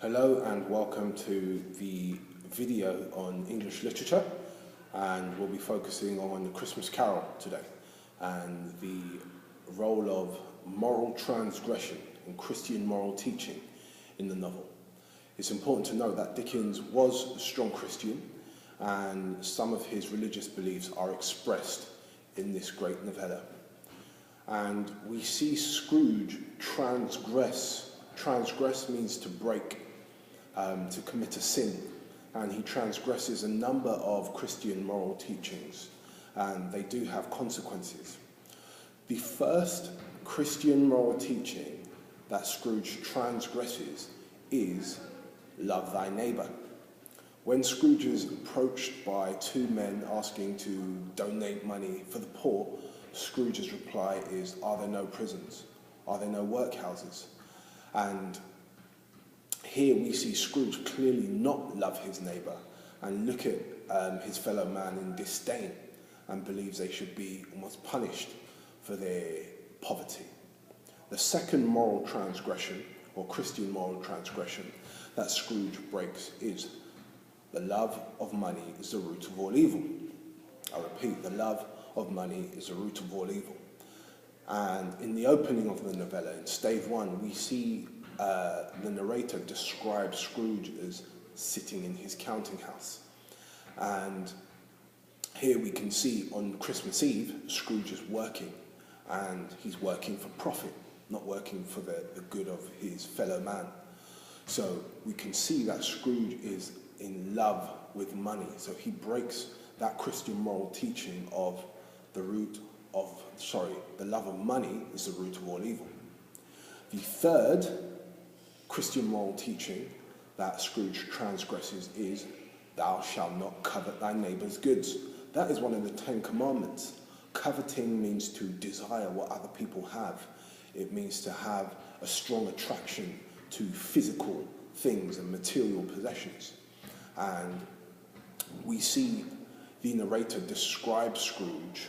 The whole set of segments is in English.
Hello and welcome to the video on English literature, and we'll be focusing on The Christmas Carol today and the role of moral transgression and Christian moral teaching in the novel. It's important to note that Dickens was a strong Christian and some of his religious beliefs are expressed in this great novella. And we see Scrooge transgress. Transgress means to break, to commit a sin, and he transgresses a number of Christian moral teachings, and they do have consequences. The first Christian moral teaching that Scrooge transgresses is love thy neighbour. When Scrooge is approached by two men asking to donate money for the poor, Scrooge's reply is, "Are there no prisons? Are there no workhouses?" And here we see Scrooge clearly not love his neighbour and look at his fellow man in disdain and believes they should be almost punished for their poverty. The second moral transgression, or Christian moral transgression, that Scrooge breaks is the love of money is the root of all evil. I repeat, the love of money is the root of all evil. And in the opening of the novella, in stave 1, we see the narrator describe Scrooge as sitting in his counting house. And here we can see on Christmas Eve, Scrooge is working, and he's working for profit, not working for the good of his fellow man. So we can see that Scrooge is in love with money. So he breaks that Christian moral teaching of the love of money is the root of all evil. The third Christian moral teaching that Scrooge transgresses is, "Thou shalt not covet thy neighbour's goods." That is one of the 10 Commandments. Coveting means to desire what other people have. It means to have a strong attraction to physical things and material possessions. And we see the narrator describe Scrooge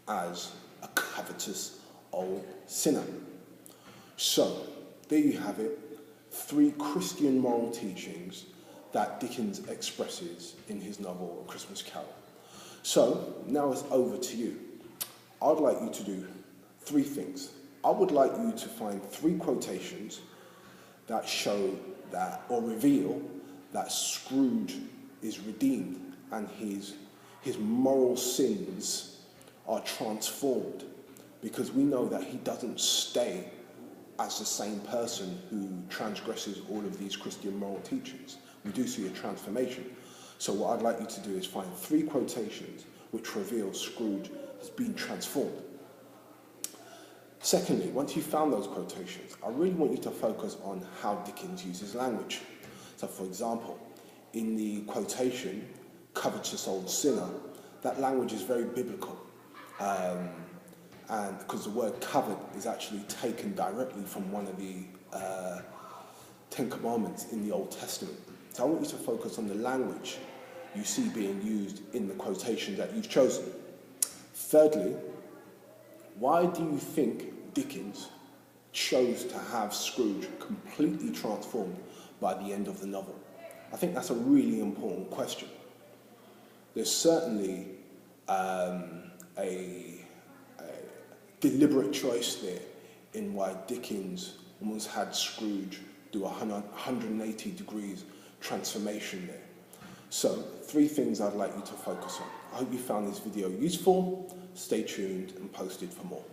as a covetous old sinner. So, there you have it, 3 Christian moral teachings that Dickens expresses in his novel, A Christmas Carol. So, now it's over to you. I'd like you to do 3 things. I would like you to find 3 quotations that show that, or reveal that Scrooge is redeemed and his moral sins are transformed, because we know that he doesn't stay as the same person who transgresses all of these Christian moral teachings. We do see a transformation. So what I'd like you to do is find 3 quotations which reveal Scrooge has been transformed. Secondly, once you've found those quotations, I really want you to focus on how Dickens uses language. So for example, in the quotation, "covetous old sinner," that language is very biblical. And because the word covet is actually taken directly from one of the 10 Commandments in the Old Testament. So I want you to focus on the language you see being used in the quotation that you've chosen. Thirdly, why do you think Dickens chose to have Scrooge completely transformed by the end of the novel? I think that's a really important question. There's certainly a deliberate choice there in why Dickens almost had Scrooge do a 180 degrees transformation there. So, 3 things I'd like you to focus on. I hope you found this video useful. Stay tuned and posted for more.